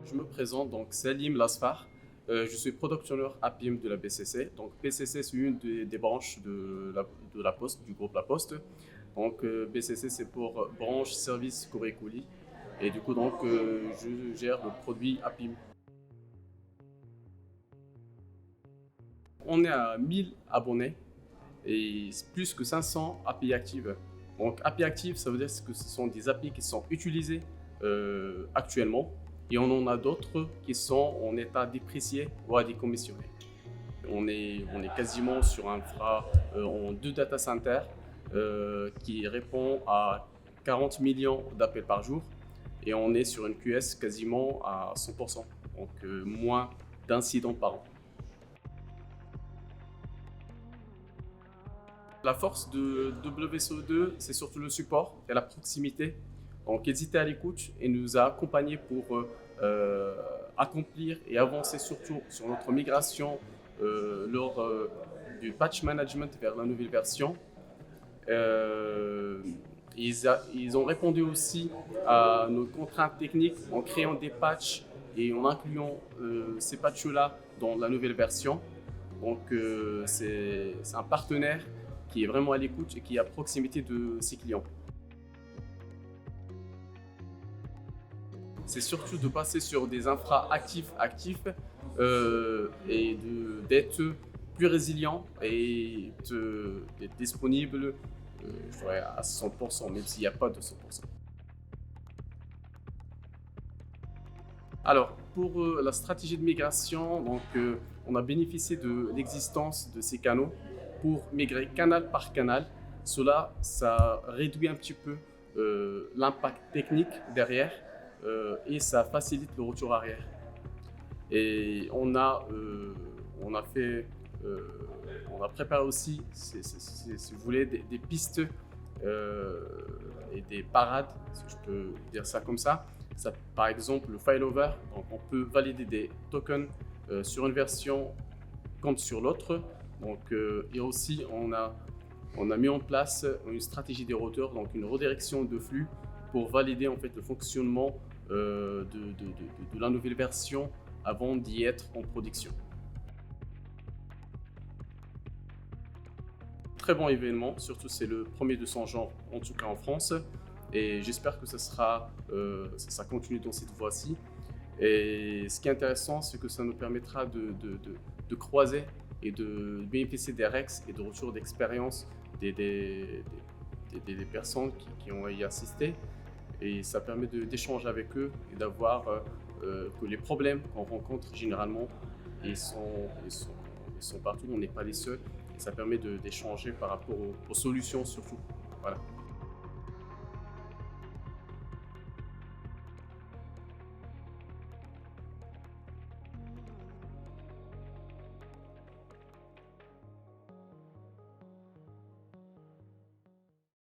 Je me présente, donc Salim Lasfar. Je suis Product Owner APIM de la BCC. Donc BCC, c'est une des branches de la Poste, du groupe La Poste. Donc BCC, c'est pour branche service courrier colis. Et du coup, je gère le produit APIM. On est à 1000 abonnés et plus que 500 API actives. Donc API actives, ça veut dire que ce sont des API qui sont utilisées actuellement. Et on en a d'autres qui sont en état déprécié ou à décommissionner. On est quasiment sur un infra en 2 data centers qui répond à 40 millions d'appels par jour. Et on est sur une QS quasiment à 100%, donc moins d'incidents par an. La force de WSO2, c'est surtout le support et la proximité. Donc, ils étaient à l'écoute et nous a accompagnés pour accomplir et avancer surtout sur notre migration lors du patch management vers la nouvelle version. Ils ont répondu aussi à nos contraintes techniques en créant des patchs et en incluant ces patchs-là dans la nouvelle version. Donc, c'est un partenaire qui est vraiment à l'écoute et qui est à proximité de ses clients. C'est surtout de passer sur des infras actifs et d'être plus résilient et d'être disponible je dirais à 100%, même s'il n'y a pas de 100%. Alors, pour la stratégie de migration, on a bénéficié de l'existence de ces canaux pour migrer canal par canal. Cela, ça réduit un petit peu l'impact technique derrière et ça facilite le retour arrière. Et on a préparé aussi, si vous voulez, des pistes et des parades, si je peux dire ça comme ça. Par exemple, le failover, donc on peut valider des tokens sur une version comme sur l'autre. Et aussi, on a mis en place une stratégie des routeurs, donc une redirection de flux pour valider en fait le fonctionnement de la nouvelle version avant d'y être en production. Très bon événement, surtout c'est le premier de son genre, en tout cas en France. Et j'espère que ça continue dans cette voie-ci. Et ce qui est intéressant, c'est que ça nous permettra de croiser et de bénéficier des REX et de retours d'expérience des personnes qui ont y assisté. Et ça permet d'échanger avec eux et d'avoir que les problèmes qu'on rencontre généralement, ils sont partout, on n'est pas les seuls. Et ça permet d'échanger par rapport aux solutions surtout. Voilà.